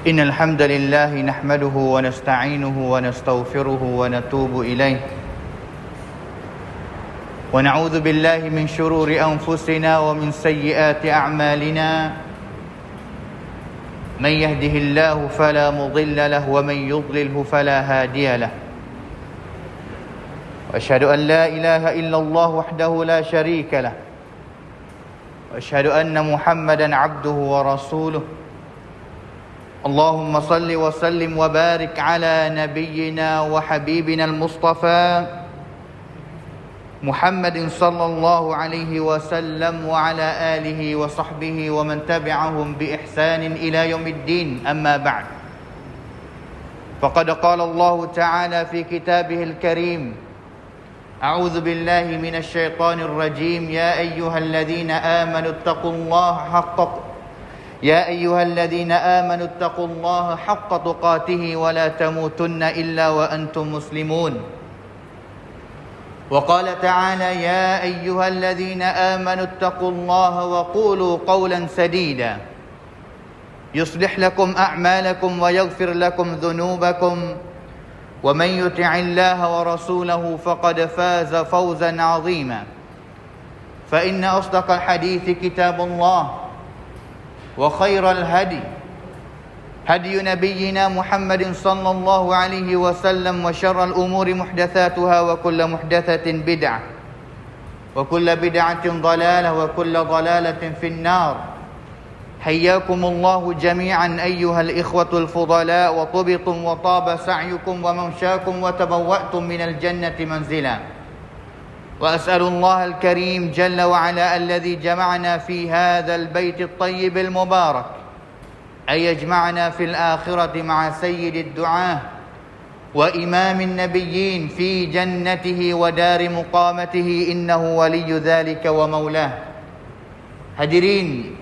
إن الحمد لله نحمده ونستعينه ونستغفره ونتوب إليه ونعوذ بالله من شرور أنفسنا ومن سيئات أعمالنا من يهده الله فلا مضل له ومن يضلله فلا هادي له وأشهد أن لا إله إلا الله وحده لا شريك له وأشهد أن محمدا عبده ورسوله اللهم صل وسلم وبارك على نبينا وحبيبنا المصطفى محمد صلى الله عليه وسلم وعلى آله وصحبه ومن تبعهم بإحسان إلى يوم الدين أما بعد فقد قال الله تعالى في كتابه الكريم أعوذ بالله من الشيطان الرجيم يا أيها الذين آمنوا اتقوا الله حق تقاته ولا تموتن إلا وأنتم مسلمون وقال تعالى يا أيها الذين آمنوا اتقوا الله وقولوا قولا سديدا يصلح لكم أعمالكم ويغفر لكم ذنوبكم ومن يطع الله ورسوله فقد فاز فوزا عظيما فإن أصدق الحديث كتاب الله وخير الهدي هدي نبينا محمد صلى الله عليه وسلم وشر الأمور محدثاتها وكل محدثة بدعة وكل بدعة ضلالة وكل ضلالة في النار حياكم الله جميعا أيها الإخوة الفضلاء وطبتم وطاب سعيكم وممشاكم وتبوأتم من الجنة منزلا وأسأل الله الكريم جل وعلا الذي جمعنا في هذا البيت الطيب المبارك أن يجمعنا في الآخرة مع سيد الدعاة وإمام النبيين في جنته ودار مقامته إنه ولي ذلك ومولاه. Hadirin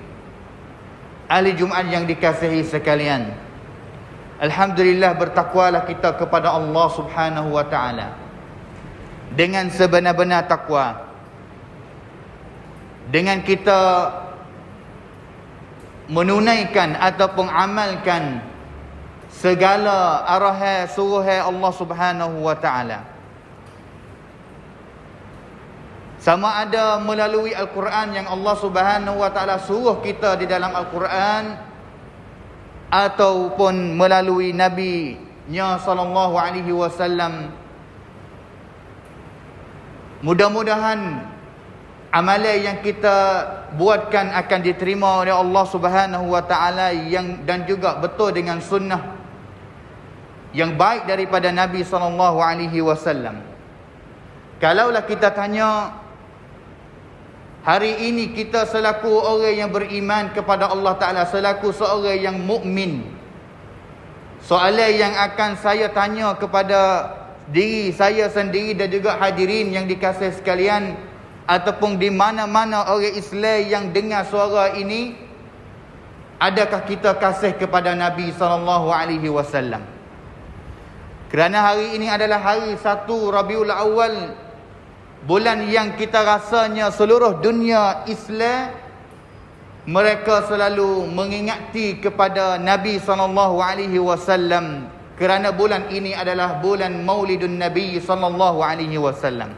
ahli Jumaat yang dikasihi sekalian, alhamdulillah, bertakwalah kita kepada Allah Subhanahu wa taala dengan sebenar-benar takwa. Dengan kita menunaikan ataupun amalkan segala arahan suruhan Allah Subhanahu wa taala, sama ada melalui Al-Quran yang Allah Subhanahu wa taala suruh kita di dalam Al-Quran, ataupun melalui Nabi-Nya sallallahu alaihi wasallam. Mudah-mudahan amalan yang kita buatkan akan diterima oleh Allah Subhanahu wa taala dan juga betul dengan sunnah yang baik daripada Nabi sallallahu alaihi wasallam. Kalaulah kita tanya hari ini kita selaku orang yang beriman kepada Allah taala, selaku seorang yang mukmin, soalan yang akan saya tanya kepada diri saya sendiri dan juga hadirin yang dikasihi sekalian, ataupun di mana-mana orang Islam yang dengar suara ini, adakah kita kasih kepada Nabi sallallahu alaihi wasallam? Kerana hari ini adalah hari 1 Rabiul Awal, bulan yang kita rasanya seluruh dunia Islam mereka selalu mengingati kepada Nabi sallallahu alaihi wasallam, kerana bulan ini adalah bulan Maulidun Nabi sallallahu alaihi wasallam.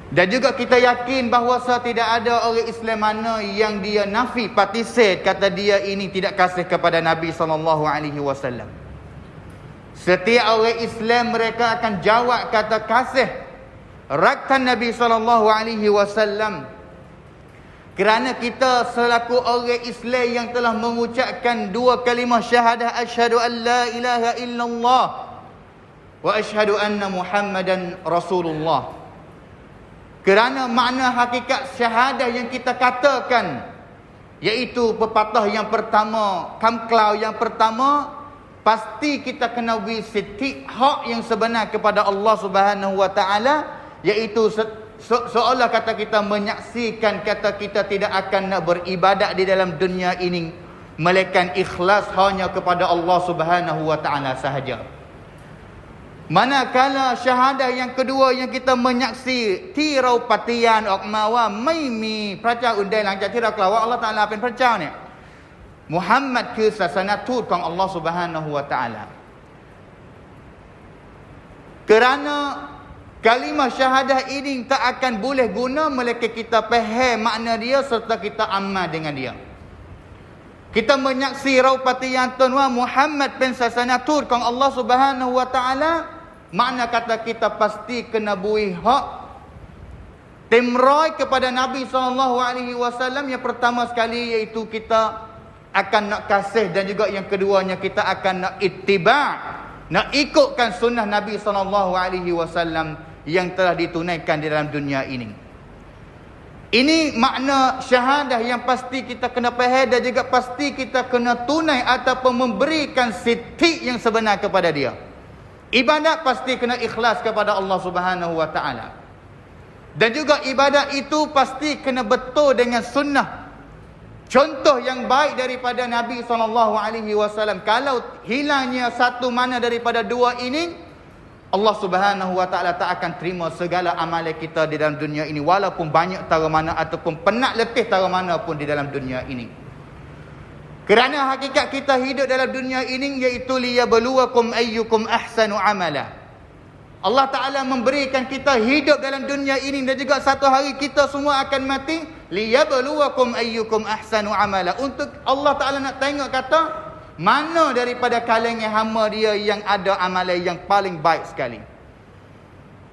Dan juga kita yakin bahawa tidak ada orang Islam mana yang dia nafi, partisate, kata dia ini tidak kasih kepada Nabi sallallahu alaihi wasallam. Setiap orang Islam mereka akan jawab kata kasih raktan Nabi sallallahu alaihi wasallam. Kerana kita selaku orang Islam yang telah mengucapkan dua kalimah syahadah, asyhadu an la ilaha illallah wa asyhadu anna Muhammadan Rasulullah. Kerana makna hakikat syahadah yang kita katakan, iaitu pepatah yang pertama, kamklau yang pertama, pasti kita kena beri hak yang sebenar kepada Allah Subhanahu wa taala, iaitu seolah kata kita menyaksikan kata kita tidak akan nak beribadat di dalam dunia ini melainkan ikhlas hanya kepada Allah Subhanahu wa taala sahaja. Manakala syahadah yang kedua yang kita menyaksi tirau patian okmawa maimi praca undai lang tira kelawak Allah Taala pen praca ni Muhammad คือศาสนทูตของ Allah Subhanahu Wa Taala. Kerana kalimah syahadah ini tak akan boleh guna melainkan kita faham makna dia serta kita amal dengan dia. Kita menyaksi raupati yang tunwa Muhammad bin sasana tur kong Allah Subhanahu Wa Taala, makna kata kita pasti kena buih hak timroi kepada Nabi SAW. Yang pertama sekali iaitu kita akan nak kasih, dan juga yang keduanya kita akan nak ittiba', nak ikutkan sunnah Nabi SAW yang telah ditunaikan di dalam dunia ini. Ini makna syahadah yang pasti kita kena faham, dan juga pasti kita kena tunai ataupun memberikan siti yang sebenar kepada dia. Ibadat pasti kena ikhlas kepada Allah Subhanahu Wa Taala. Dan juga ibadat itu pasti kena betul dengan sunnah, contoh yang baik daripada Nabi SAW. Kalau hilangnya satu mana daripada dua ini, Allah Subhanahu Wa Taala tak akan terima segala amalan kita di dalam dunia ini, walaupun banyak tara mana ataupun penat letih tara mana pun di dalam dunia ini. Kerana hakikat kita hidup dalam dunia ini iaitu liyabluwakum ayyukum ahsanu amala. Allah Taala memberikan kita hidup dalam dunia ini, dan juga satu hari kita semua akan mati. Liyabluwakum ayyukum ahsanu amala. Untuk Allah Taala nak tengok kata mana daripada kalangan hamba dia yang ada amalan yang paling baik sekali.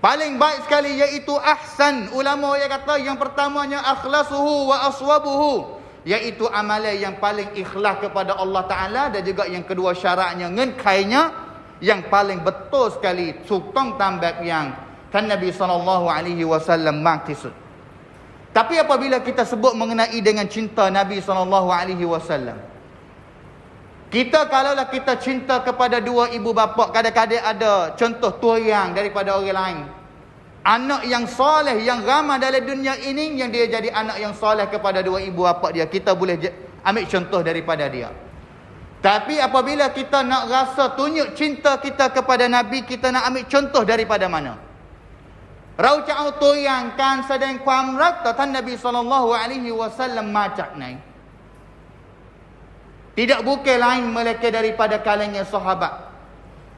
Paling baik sekali iaitu ahsan. Ulama yang kata yang pertamanya akhlasuhu wa aswabuhu, iaitu amalan yang paling ikhlas kepada Allah Ta'ala, dan juga yang kedua syaratnya ngengkainya yang paling betul sekali, sutong tambak yang kan Nabi SAW maksud. Tapi apabila kita sebut mengenai dengan cinta Nabi SAW, kita kalaulah kita cinta kepada dua ibu bapa, kadang-kadang ada contoh tuyang daripada orang lain. Anak yang soleh, yang ramah dalam dunia ini, yang dia jadi anak yang soleh kepada dua ibu bapa dia. Kita boleh ambil contoh daripada dia. Tapi apabila kita nak rasa tunjuk cinta kita kepada Nabi, kita nak ambil contoh daripada mana? Rau cakap tuyang kan sedang kuam rak tatan Nabi SAW macak naik. Tidak bukan lain melainkan daripada kalangan sahabat.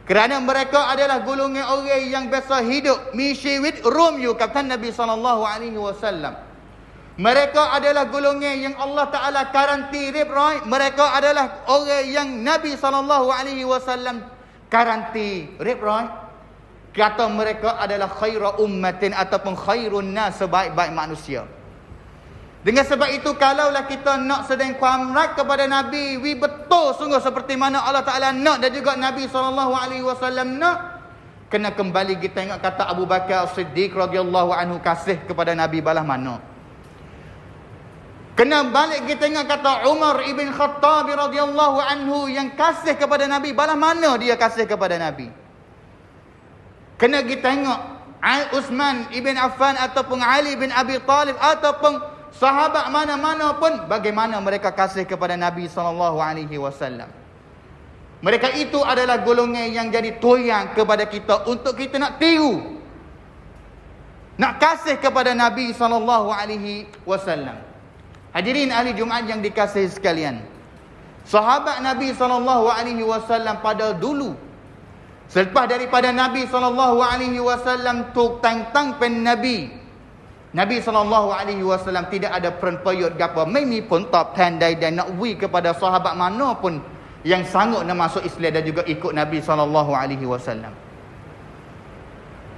Kerana mereka adalah golongan orang yang biasa hidup misyiwit rumyu, kata Nabi SAW. Mereka adalah golongan yang Allah Ta'ala karanti ribrai. Mereka adalah orang yang Nabi SAW karanti ribrai. Kata mereka adalah khaira ummatin ataupun khairun nas, sebaik-baik manusia. Dengan sebab itu, kalaulah kita nak sedang kuamrat kepada Nabi, betul sungguh seperti mana Allah Ta'ala nak dan juga Nabi SAW nak, kena kembali kita ingat kata Abu Bakar As-Siddiq radhiyallahu anhu kasih kepada Nabi balah mana. Kena balik kita ingat kata Umar ibn Khattab radhiyallahu anhu yang kasih kepada Nabi balah mana dia kasih kepada Nabi. Kena kita tengok Uthman ibn Affan ataupun Ali bin Abi Talib ataupun sahabat mana-mana pun, bagaimana mereka kasih kepada Nabi SAW. Mereka itu adalah golongan yang jadi toyang kepada kita untuk kita nak tiru, nak kasih kepada Nabi SAW. Hadirin ahli Jumaat yang dikasihi sekalian, sahabat Nabi SAW pada dulu, selepas daripada Nabi SAW tuk tang-tang pen Nabi SAW tidak ada perempayut gapa. Mimi pun tak pandai dan nak wi kepada sahabat mana pun yang sanggup nak masuk Islam dan juga ikut Nabi SAW.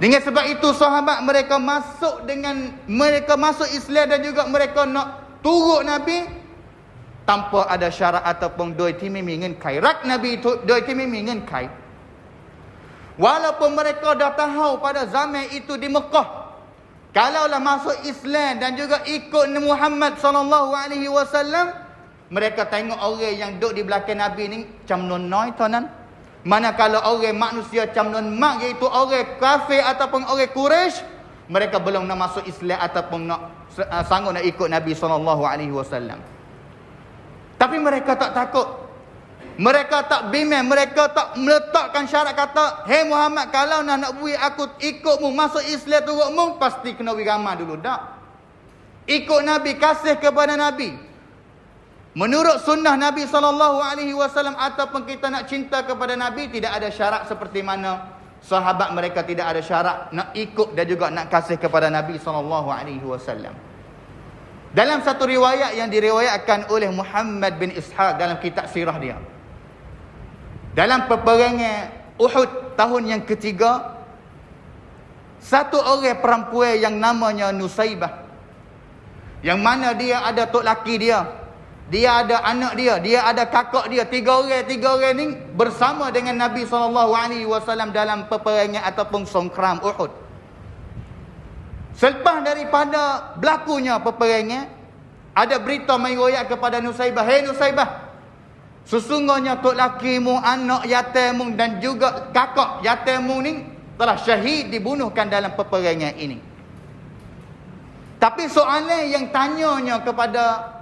Dengan sebab itu sahabat mereka masuk Islam dan juga mereka nak turut Nabi tanpa ada syarat ataupun doi timi mingin kai. Rak Nabi itu doi timi mingin kai. Walaupun mereka dah tahu pada zaman itu di Mekah, kalaulah masuk Islam dan juga ikut Muhammad SAW, mereka tengok orang yang duduk di belakang Nabi ni macam non-noi tuan-tuan. Manakala orang manusia macam non-mak, iaitu orang kafir ataupun orang Quraisy, mereka belum nak masuk Islam ataupun nak sanggup nak ikut Nabi SAW. Tapi mereka tak takut. Mereka tak bimbang, mereka tak meletakkan syarat kata, "Hei Muhammad, kalau nak buat aku ikutmu masuk Islam turutmu, pasti kena beramal dulu." Tak. Ikut Nabi, kasih kepada Nabi. Menurut sunnah Nabi SAW ataupun kita nak cinta kepada Nabi, tidak ada syarat seperti mana sahabat mereka tidak ada syarat nak ikut dan juga nak kasih kepada Nabi SAW. Dalam satu riwayat yang diriwayatkan oleh Muhammad bin Ishaq dalam kitab sirah dia, dalam peperangan Uhud tahun yang ketiga, satu orang perempuan yang namanya Nusaibah, yang mana dia ada tok laki dia, dia ada anak dia ada kakak dia, tiga orang ni bersama dengan Nabi SAW dalam peperangan ataupun songkram Uhud. Selepas daripada berlakunya peperangan, ada berita meriwayat kepada Nusaibah, "Hei Nusaibah, sesungguhnya tok lakimu, anak yatimmu dan juga kakak yatimmu ni telah syahid, dibunuhkan dalam peperangan ini." Tapi soalan yang tanyanya kepada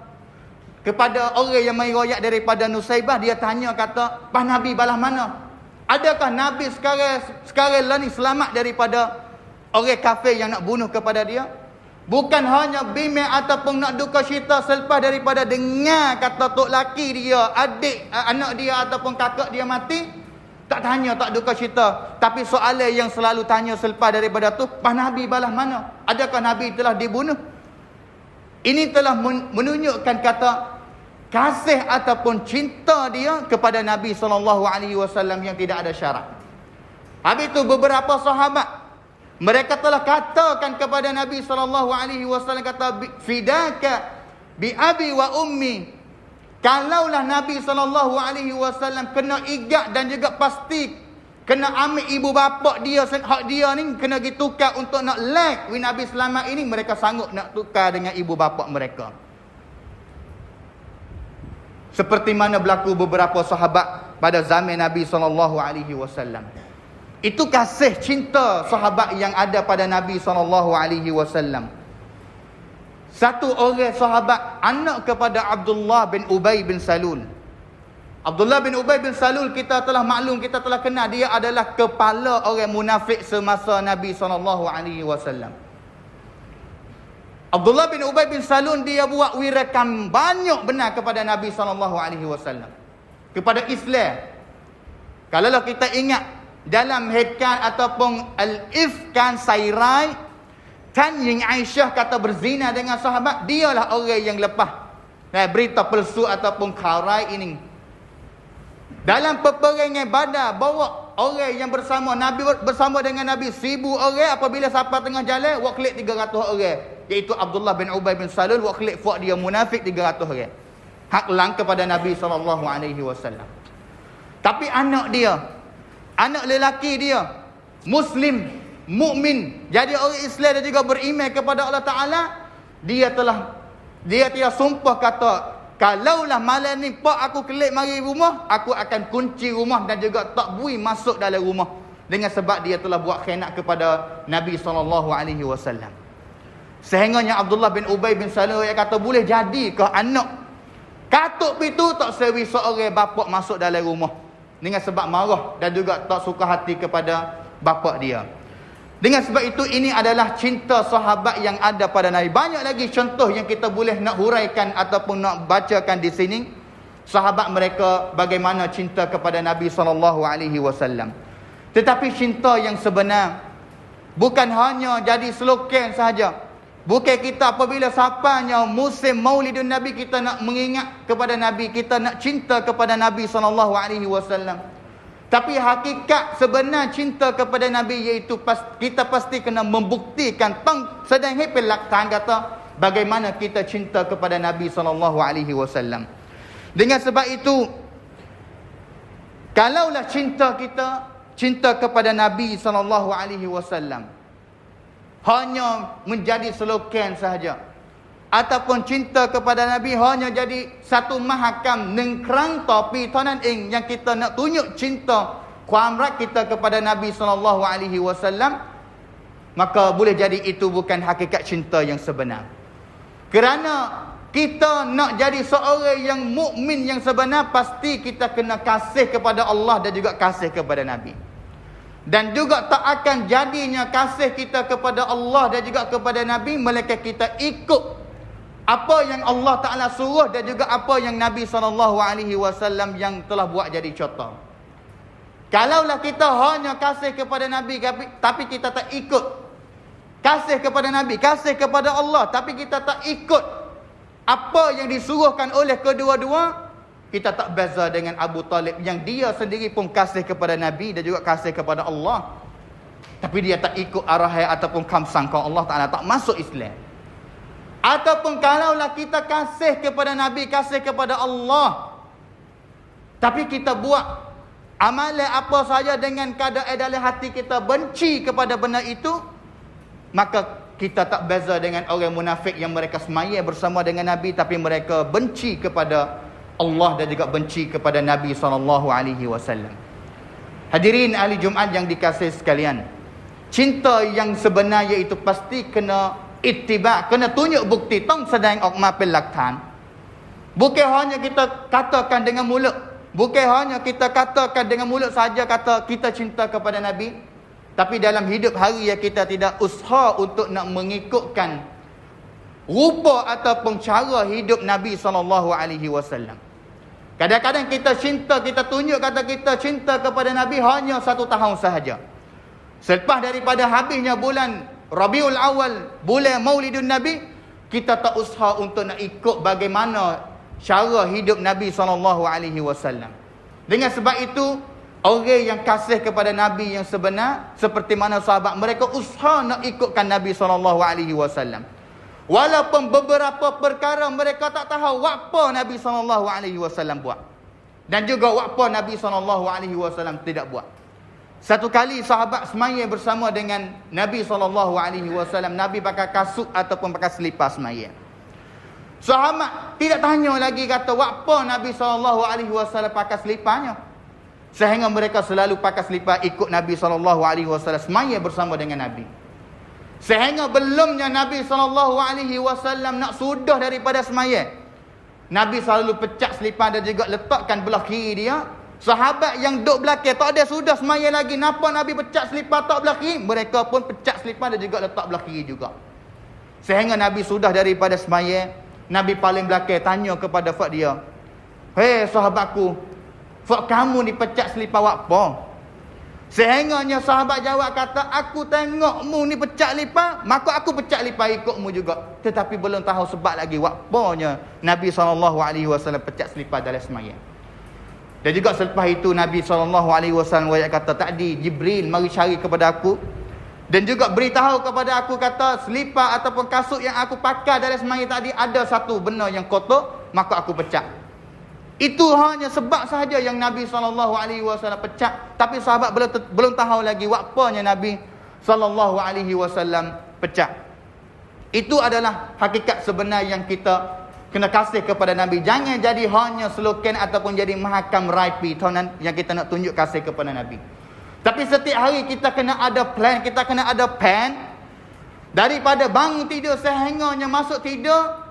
orang yang meriwayat daripada Nusaibah, dia tanya kata, "Pas Nabi balas mana? Adakah Nabi sekarang lah ni selamat daripada orang kafir yang nak bunuh kepada dia?" Bukan hanya bimbang ataupun nak duka cita selepas daripada dengar kata tok laki dia, adik, anak dia ataupun kakak dia mati, tak tanya, tak duka cita. Tapi soalan yang selalu tanya selepas daripada tu, "Pas Nabi balas mana? Adakah Nabi telah dibunuh?" Ini telah menunjukkan kata kasih ataupun cinta dia kepada Nabi SAW yang tidak ada syarat. Habis itu beberapa sahabat, mereka telah katakan kepada Nabi SAW, kata, "Fidaka bi abi wa ummi." Kalaulah Nabi SAW kena igat dan juga pasti kena ambil ibu bapa dia, hak dia ni kena ditukar untuk nak lag Nabi selamat ini, mereka sanggup nak tukar dengan ibu bapa mereka. Seperti mana berlaku beberapa sahabat pada zaman Nabi SAW. Itu kasih cinta sahabat yang ada pada Nabi SAW. Satu orang sahabat, anak kepada Abdullah bin Ubay bin Salul. Abdullah bin Ubay bin Salul, kita telah maklum, kita telah kenal, dia adalah kepala orang munafik semasa Nabi SAW. Abdullah bin Ubay bin Salul, dia buat wirakan banyak benar kepada Nabi SAW, kepada Islam. Kalau kita ingat dalam hikam ataupun al-ifkan Sairai, Tan Ying Aisyah kata berzina dengan sahabat, dialah orang yang lepas berita palsu ataupun karai ini. Dalam peperangan Badar, bawa orang yang bersama Nabi, bersama dengan Nabi 1000 orang. Apabila sampai tengah jalan, wak klik 300 orang, iaitu Abdullah bin Ubay bin Salul, wak klik fuak dia munafik 300 orang. Hak lang kepada Nabi SAW. Tapi anak dia, anak lelaki dia, Muslim, mukmin, jadi orang Islam dan juga beriman kepada Allah Ta'ala, dia telah sumpah kata, "Kalaulah malam ni pak aku kelik mari rumah, aku akan kunci rumah dan juga tak bui masuk dalam rumah." Dengan sebab dia telah buat khianat kepada Nabi SAW. Sehingganya Abdullah bin Ubay bin Salul yang kata, boleh jadi ke anak katuk pitu tak sewi seorang bapak masuk dalam rumah, dengan sebab marah dan juga tak suka hati kepada bapak dia. Dengan sebab itu, ini adalah cinta sahabat yang ada pada Nabi. Banyak lagi contoh yang kita boleh nak huraikan ataupun nak bacakan di sini. Sahabat mereka bagaimana cinta kepada Nabi SAW. Tetapi cinta yang sebenar bukan hanya jadi slogan sahaja. Bukan kita apabila sampainya musim Maulidun Nabi, kita nak mengingat kepada Nabi, kita nak cinta kepada Nabi SAW. Tapi hakikat sebenar cinta kepada Nabi, iaitu kita pasti kena membuktikan sedang hepelak tang kata bagaimana kita cinta kepada Nabi SAW. Dengan sebab itu, kalaulah cinta kita, cinta kepada Nabi SAW hanya menjadi slogan sahaja, ataupun cinta kepada Nabi hanya jadi satu mahakam nengkrang topi tonan ing yang kita nak tunjuk cinta kuamrat kita kepada Nabi SAW, maka boleh jadi itu bukan hakikat cinta yang sebenar. Kerana kita nak jadi seorang yang mukmin yang sebenar, pasti kita kena kasih kepada Allah dan juga kasih kepada Nabi. Dan juga tak akan jadinya kasih kita kepada Allah dan juga kepada Nabi melainkan kita ikut apa yang Allah Ta'ala suruh dan juga apa yang Nabi SAW yang telah buat jadi contoh. Kalaulah kita hanya kasih kepada Nabi tapi kita tak ikut, kasih kepada Nabi, kasih kepada Allah tapi kita tak ikut apa yang disuruhkan oleh kedua-dua, kita tak beza dengan Abu Talib yang dia sendiri pun kasih kepada Nabi dan juga kasih kepada Allah, tapi dia tak ikut arahan ataupun kamsangka Allah Ta'ala, tak masuk Islam. Ataupun kalaulah kita kasih kepada Nabi, kasih kepada Allah, tapi kita buat amalan apa saja dengan keadaan dalam hati kita benci kepada benda itu, maka kita tak beza dengan orang munafik yang mereka semaya bersama dengan Nabi tapi mereka benci kepada Allah dan juga benci kepada Nabi SAW. Hadirin ahli Jumaat yang dikasihi sekalian, cinta yang sebenarnya itu pasti kena ittiba', kena tunjuk bukti, tong sedang okma pelaktan. Bukan hanya kita katakan dengan mulut, bukan hanya kita katakan dengan mulut saja kata kita cinta kepada Nabi, tapi dalam hidup hari ya kita tidak usaha untuk nak mengikutkan rupa ataupun cara hidup Nabi SAW. Kadang-kadang kita cinta, kita tunjuk kata kita cinta kepada Nabi hanya 1 tahun sahaja. Selepas daripada habisnya bulan Rabiul Awal, bulan Maulidun Nabi, kita tak usaha untuk nak ikut bagaimana cara hidup Nabi SAW. Dengan sebab itu, orang yang kasih kepada Nabi yang sebenar, seperti mana sahabat, mereka usaha nak ikutkan Nabi SAW. Walaupun beberapa perkara mereka tak tahu apa Nabi SAW buat, dan juga apa Nabi SAW tidak buat. Satu kali sahabat semaya bersama dengan Nabi SAW. Nabi pakai kasut ataupun pakai selipar semaya. Sahabat tidak tanya lagi kata apa Nabi SAW pakai seliparnya, sehingga mereka selalu pakai selipar ikut Nabi SAW semaya bersama dengan Nabi. Sehingga belumnya Nabi SAW nak sudah daripada semaya, Nabi selalu pecah selipar dan juga letakkan belah kiri dia. Sahabat yang duduk belakang tak ada sudah semaya lagi, napa Nabi pecah selipar tak belah kiri, mereka pun pecah selipar dan juga letak belah kiri juga. Sehingga Nabi sudah daripada semaya, Nabi paling belakang tanya kepada fak dia, "Hei sahabatku, fak kamu ni pecah selipar apa?" Sehingganya sahabat jawab kata, "Aku tengokmu ni pecah selipar, maka aku pecah selipar ikutmu juga." Tetapi belum tahu sebab lagi apanya Nabi SAW pecah selipar dalam semaya. Dan juga selepas itu Nabi SAW kata, "Tadi Jibril mari cari kepada aku dan juga beritahu kepada aku kata selipar ataupun kasut yang aku pakai dalam semaya tadi ada satu benda yang kotor, maka aku pecah." Itu hanya sebab sahaja yang Nabi SAW pecah, tapi sahabat belum tahu lagi apanya Nabi SAW pecah. Itu adalah hakikat sebenar yang kita kena kasih kepada Nabi. Jangan jadi hanya slogan ataupun jadi mahakam raipi tahunan yang kita nak tunjuk kasih kepada Nabi. Tapi setiap hari kita kena ada plan, kita kena ada pen. Daripada bangun tidur sehingganya masuk tidur,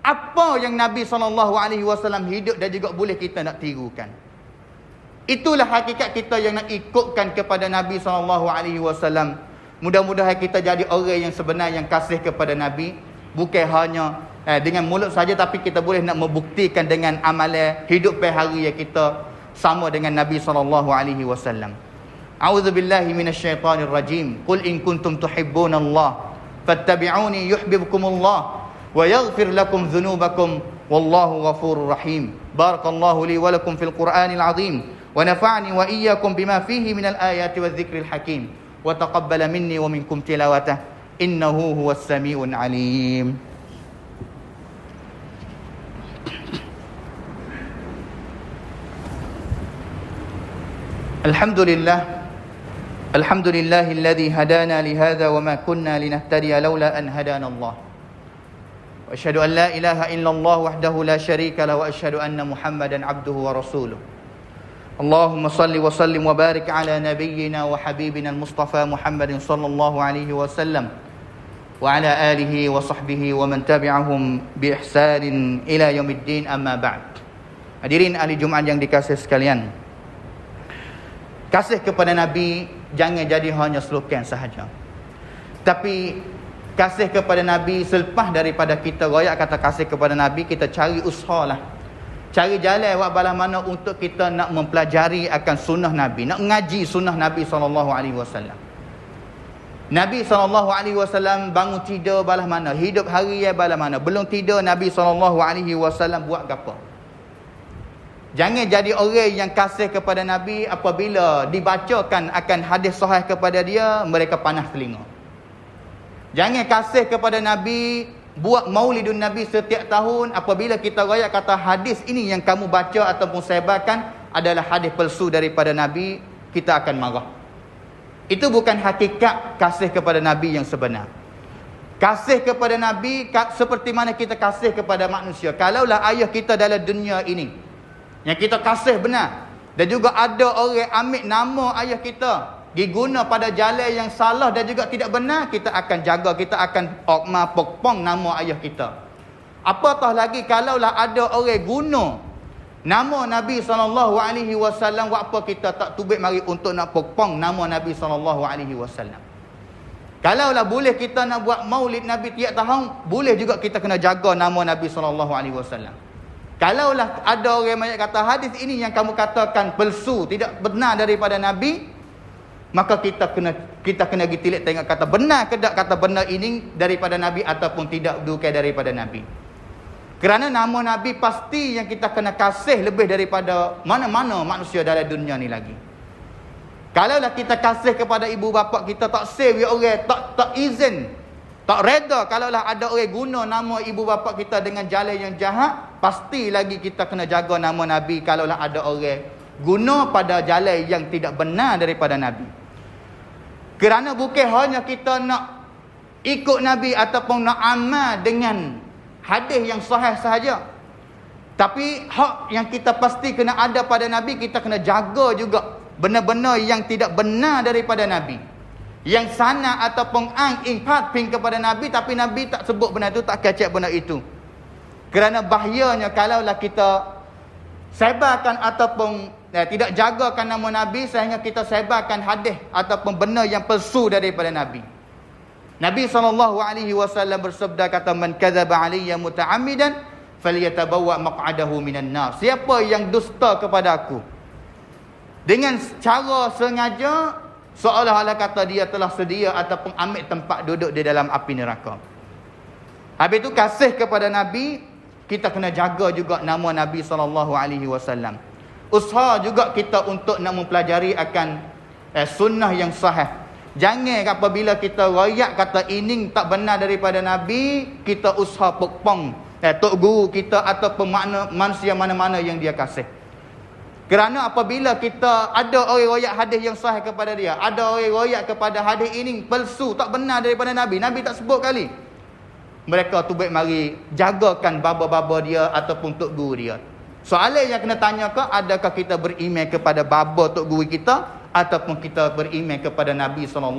apa yang Nabi SAW hidup dan juga boleh kita nak tirukan. Itulah hakikat kita yang nak ikutkan kepada Nabi SAW. Mudah-mudahan kita jadi orang yang sebenar yang kasih kepada Nabi. Bukan hanya dengan mulut saja, tapi kita boleh nak membuktikan dengan amalan hidup hari yang kita sama dengan Nabi SAW. A'udzubillahi minasyaitanir rajim. Qul in kuntum tuhibbunallah fattabi'uni yuhibbukumullah wa yaghfir lakum dhunubakum wallahu ghafurur rahim. Barakallahu li wa lakum fil Qur'anil azim wa nafa'ani wa iyyakum bima fihi minal ayati wadh-dhikril hakim wa taqabbala minni wa minkum tilawatah innahu huwas samiul alim. Alhamdulillahilladzi hadana lihadza wa ma kunna linahtadiya laula an hadana Allah. Wa asyhadu an la ilaha illallah wahdahu la syarika lahu wa asyhadu anna Muhammadan abduhu wa rasuluh. Allahumma salli wa sallim wa barik ala nabiyyina wa habibina al-Mustafa Muhammadin sallallahu alaihi wasallam wa ala alihi wa sahbihi wa man tabi'ahum bi ihsanin ila yaumiddin, amma ba'd. Hadirin ahli Jumaat yang dikasihi sekalian, kasih kepada Nabi jangan jadi hanya slogan sahaja, tapi kasih kepada Nabi selepas daripada kita royak kata kasih kepada Nabi, kita cari usahalah. Cari jalan buat balas mana untuk kita nak mempelajari akan sunnah Nabi, nak ngaji sunnah Nabi SAW. Nabi SAW bangun tidur balas mana, hidup harian balas mana, belum tidur Nabi SAW buat apa. Jangan jadi orang yang kasih kepada Nabi apabila dibacakan akan hadis sahih kepada dia, mereka panas telinga. Jangan kasih kepada Nabi, buat maulidun Nabi setiap tahun, apabila kita royak kata hadis ini yang kamu baca ataupun sebarkan adalah hadis palsu daripada Nabi, kita akan marah. Itu bukan hakikat kasih kepada Nabi yang sebenar. Kasih kepada Nabi seperti mana kita kasih kepada manusia. Kalaulah ayah kita dalam dunia ini yang kita kasih benar, dan juga ada orang ambil nama ayah kita diguna pada jalan yang salah dan juga tidak benar, kita akan jaga, kita akan pokpong nama ayah kita. Apatah lagi kalaulah ada orang guna nama Nabi SAW, buat apa kita tak tubik mari untuk nak pokpong nama Nabi SAW. Kalaulah boleh kita nak buat maulid Nabi tiap tahun, boleh juga kita kena jaga nama Nabi SAW. Kalaulah ada orang banyak kata hadis ini yang kamu katakan palsu, tidak benar daripada Nabi, maka kita kena gitilik tengok kata benar ke tak kata benar ini daripada Nabi ataupun tidak bukan daripada Nabi. Kerana nama Nabi pasti yang kita kena kasih lebih daripada mana-mana manusia dalam dunia ni lagi. Kalaulah kita kasih kepada ibu bapa kita, tak save orang, tak izin, tak reda kalaulah ada orang guna nama ibu bapa kita dengan jalan yang jahat, pasti lagi kita kena jaga nama Nabi kalaulah ada orang guna pada jalan yang tidak benar daripada Nabi. Kerana bukan hanya kita nak ikut Nabi ataupun nak amal dengan hadis yang sahih sahaja, tapi hak yang kita pasti kena ada pada Nabi, kita kena jaga juga benar-benar yang tidak benar daripada Nabi, yang sana ataupun impat ping kepada Nabi, tapi Nabi tak sebut benda itu, tak kecek benda itu. Kerana bahayanya kalaulah kita sebarkan ataupun tidak jagakan nama Nabi sehingga kita sebarkan hadis ataupun benda yang palsu daripada Nabi. Nabi SAW bersabda kata, man kadzaba alayya muta'ammidan falyatabawwa maq'adahu minan nar. Siapa yang dusta kepada aku dengan cara sengaja, seolah-olah kata dia telah sedia ataupun ambil tempat duduk di dalam api neraka. Habis itu kasih kepada Nabi, kita kena jaga juga nama Nabi SAW. Usaha juga kita untuk nak mempelajari akan sunnah yang sahih. Jangan apabila kita royak kata ini tak benar daripada Nabi, kita usaha pokpong tok guru kita ataupun manusia mana-mana yang dia kasih. Kerana apabila kita ada orang royak hadis yang sahih kepada dia, ada orang royak kepada hadis ini palsu, tak benar daripada Nabi, Nabi tak sebut kali, mereka tu baik mari jagakan baba-baba dia ataupun tok guru dia. Soalan yang kena tanya ke, adakah kita beriman kepada baba tok guru kita ataupun kita beriman kepada Nabi SAW.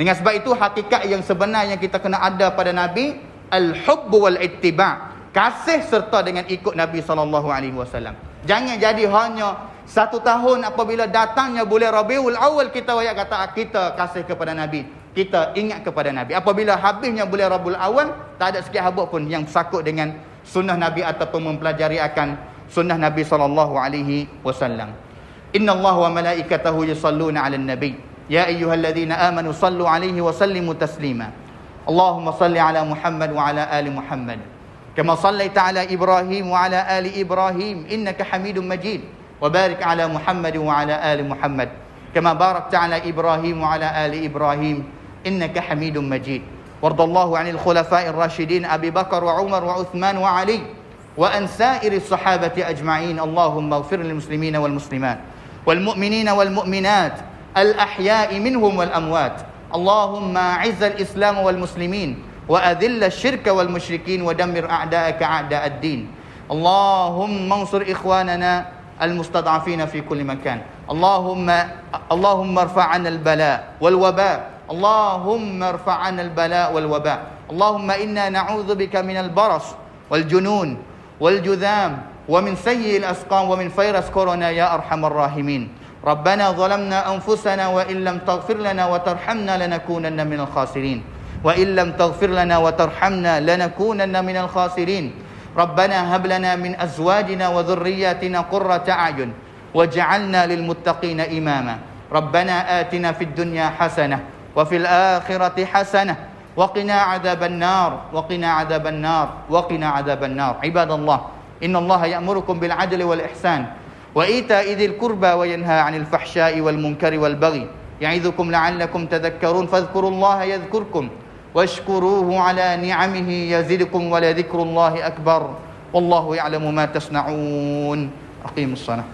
Dengan sebab itu hakikat yang sebenar yang kita kena ada pada Nabi, al-hubb wal ittiba', kasih serta dengan ikut Nabi SAW. Jangan jadi hanya satu tahun apabila datangnya bulan Rabiul Awal kita royak kata kita kasih kepada Nabi, kita ingat kepada Nabi. Apabila habisnya bulan Rabiul Awal, tak ada sikit habuk pun yang sakut dengan sunnah Nabi ataupun mempelajari akan sunnah Nabi SAW. Inna Allah wa malaikatahu yusalluna 'alan nabi ya ayyuhalladzina amanu sallu 'alaihi wa sallimu taslima. Allahumma salli 'ala Muhammad wa 'ala ali Muhammad kama sallaita 'ala Ibrahim wa 'ala ali Ibrahim innaka Hamidum Majid, wa barik 'ala Muhammad wa 'ala ali Muhammad kama barakta 'ala Ibrahim wa 'ala ali Ibrahim innaka Hamidum Majid. Wardallahu 'anil khulafa'ir rasyidin Abi Bakar wa Umar wa Uthman wa Ali wa an sa'iris sahabati ajma'in. Allahumma ighfir lil muslimina wal muslimat wal mu'minina wal mu'minat al ahya'i minhum wal amwat. Allahumma 'izzal islam wal muslimin wa adhilla syirka wal musyrikin wa dammir a'da'aka a'da'ad din. Allahumma ansur ikhwanana al mustad'afina fi kulli makan. Allahumma irfa'na al bala wal waba. Allahumma irfa'na al bala wal waba. Allahumma inna na'udzu bika minal baras wal junun wal judham wa min sayyi'il asqam wa min virus corona ya arhamar rahimin. Rabbana zalamna anfusana wa in lam taghfir lana wa tarhamna lanakunanna minal khasirin. وإن لم تغفر لنا وترحمنا لنكونن من الخاسرين ربنا هب لنا من أزواجنا وذرياتنا قرة أعين واجعلنا للمتقين إماما ربنا آتنا في الدنيا حسنة وفي الآخرة حسنة وقنا عذاب النار وقنا عذاب النار وقنا عذاب النار عباد الله إن الله يأمركم بالعدل والإحسان وإيتاء ذي القربى وينهى عن الفحشاء والمنكر والبغي يعظكم لعلكم تذكرون فاذكروا الله يذكركم واشكروه على نعمه يزدكم ولذكر الله أكبر والله يعلم ما تصنعون أقيموا الصلاة